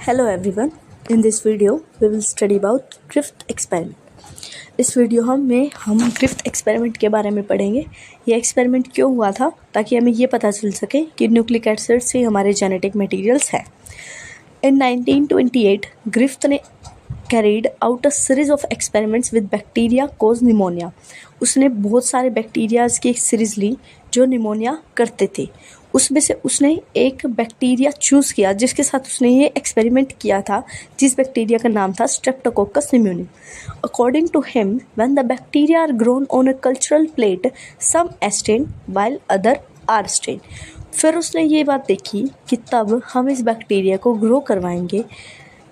Hello everyone. In this video we will study about drift experiment. इस video में हम drift experiment के बारे में पढ़ेंगे. ये एक्सपेरिमेंट क्यों हुआ था ताकि हमें ये पता चल सके कि न्यूक्लिक एसिड से हमारे जेनेटिक मटेरियल्स हैं. In 1928 ग्रिफ्ट ने carried out a series of experiments with bacteria cause pneumonia. उसने बहुत सारे बैक्टीरियाज की एक सीरीज ली जो निमोनिया करते थे. उसमें से उसने एक बैक्टीरिया चूज़ किया जिसके साथ उसने ये एक्सपेरिमेंट किया था, जिस बैक्टीरिया का नाम था streptococcus pneumoniae. According to him, when the bacteria are grown on a cultural plate, some S strain while other R strain. फिर उसने ये बात देखी कि तब हम इस बैक्टीरिया को ग्रो करवाएंगे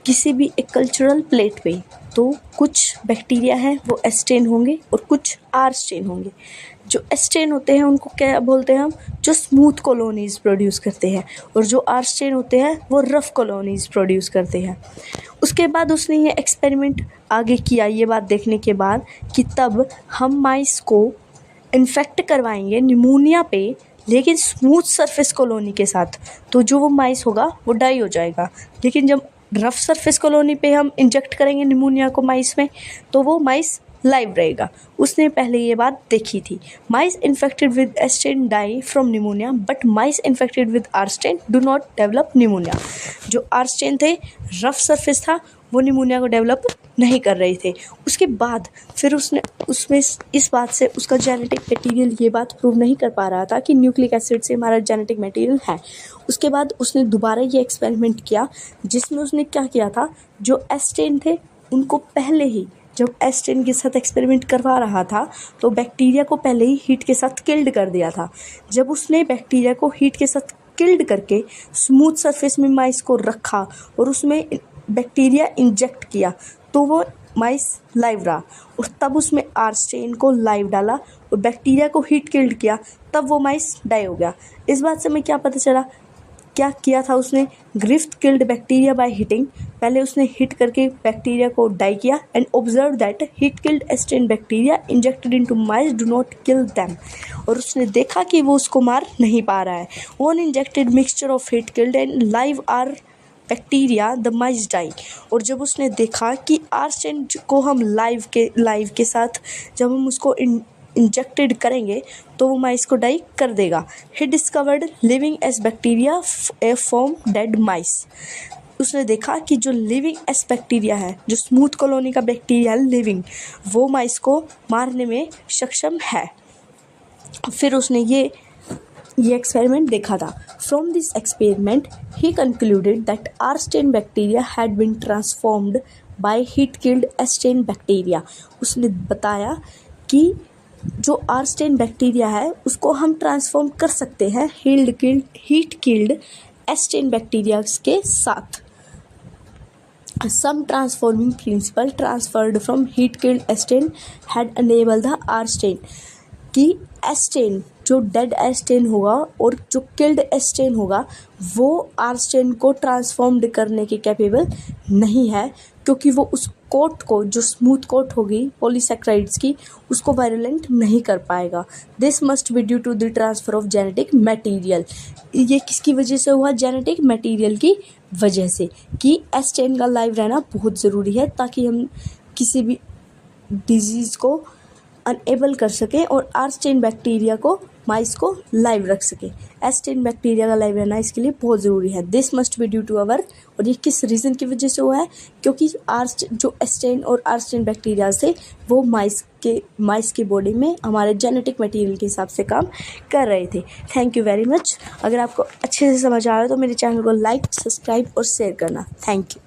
किसी भी एक कल्चरल प्लेट पे, तो कुछ बैक्टीरिया हैं वो एस्टेन होंगे और कुछ आर स्टेन होंगे. जो एस्टेन होते हैं उनको क्या बोलते हैं हम, जो स्मूथ कॉलोनीज प्रोड्यूस करते हैं, और जो आर स्टेन होते हैं वो रफ कॉलोनीज प्रोड्यूस करते हैं. उसके बाद उसने ये एक्सपेरिमेंट आगे किया ये बात देखने के बाद कि तब हम माइस को इन्फेक्ट करवाएंगे निमोनिया पे, लेकिन स्मूथ सरफेस कॉलोनी के साथ, तो जो वो माइस होगा वो डाई हो जाएगा. लेकिन जब रफ सरफेस कॉलोनी पे हम इंजेक्ट करेंगे निमोनिया को माइस में, तो वो माइस लाइव रहेगा. उसने पहले ये बात देखी थी. Mice infected with S strain die from pneumonia, but mice infected with R strain do not develop pneumonia. जो आर्स्टेन थे, रफ सरफेस था, वो निमोनिया को डेवलप नहीं कर रहे थे. उसके बाद फिर उसने उसमें इस बात से उसका जेनेटिक मटेरियल ये बात प्रूव नहीं कर पा रहा था कि न्यूक्लिक एसिड से हमारा जेनेटिक मटेरियल है. उसके बाद उसने दोबारा ये एक्सपेरिमेंट किया जिसमें उसने क्या किया था, जो एस्टेन थे उनको पहले ही, जब एस्टेन के साथ एक्सपेरिमेंट करवा रहा था तो बैक्टीरिया को पहले ही हीट के साथ किल्ड कर दिया था. जब उसने बैक्टीरिया को हीट के साथ किल्ड करके स्मूथ सरफेस में माइस को रखा और उसमें बैक्टीरिया इंजेक्ट किया, तो वो माइस लाइव रहा. और तब उसमें आर्स्टेन को लाइव डाला और बैक्टीरिया को हीट किल्ड किया, तब वो माइस डाई हो गया. इस बात से हमें क्या पता चला, क्या किया था उसने, Griffith killed bacteria by heating. पहले उसने हीट करके बैक्टीरिया को डाई किया and observe that heat killed S strain bacteria injected into mice do not kill them. और उसने देखा कि वो उसको मार नहीं पा रहा है. One injected mixture of heat killed and live R bacteria the mice die. और जब उसने देखा कि आर्स्टेन को हम लाइव के साथ जब हम उसको इंजेक्टेड करेंगे तो वो माइस को डाई कर देगा. He discovered living S bacteria from dead mice. उसने देखा कि जो लिविंग एस बैक्टीरिया है, जो स्मूथ कॉलोनी का बैक्टीरिया है लिविंग, वो माइस को मारने में सक्षम है. फिर उसने ये एक्सपेरिमेंट देखा था. From this experiment he concluded that R strain bacteria had been transformed by heat killed S strain bacteria. उसने बताया कि जो आर्स्टेन बैक्टीरिया है उसको हम ट्रांसफॉर्म कर सकते हैं हीट किल्ड एस्टेन बैक्टीरिया के साथ. Some transforming principle transferred from heat killed एस्टेन had enabled the आर्स्टेन, कि एस्टेन जो डेड एस्टेन होगा और जो किल्ड एस्टेन होगा वो आर्स्टेन को ट्रांसफॉर्म्ड करने के कैपेबल नहीं है, क्योंकि वो उस कोट को, जो स्मूथ कोट होगी पॉलीसेक्राइड्स की, उसको वायलेंट नहीं कर पाएगा. This must be due to the transfer of genetic material. ये किसकी वजह से हुआ, जेनेटिक मटेरियल की वजह से, कि एस्टेन का लाइव रहना बहुत ज़रूरी है ताकि हम किसी भी डिजीज़ को अनएबल कर सकें और आर्स्टेन बैक्टीरिया को, माइस को लाइव रख सके. एस्टेन बैक्टीरिया का लाइव रहना इसके लिए बहुत ज़रूरी है. This must be due to our, और ये किस रीज़न की वजह से हुआ है, क्योंकि जो एस्टेन और आर्स्टेन बैक्टीरिया से वो माइस के बॉडी में हमारे जेनेटिक मटेरियल के हिसाब से काम कर रहे थे. Thank you very much. अगर आपको अच्छे से समझ आ रहा है तो मेरे चैनल को लाइक, सब्सक्राइब और शेयर करना. Thank you.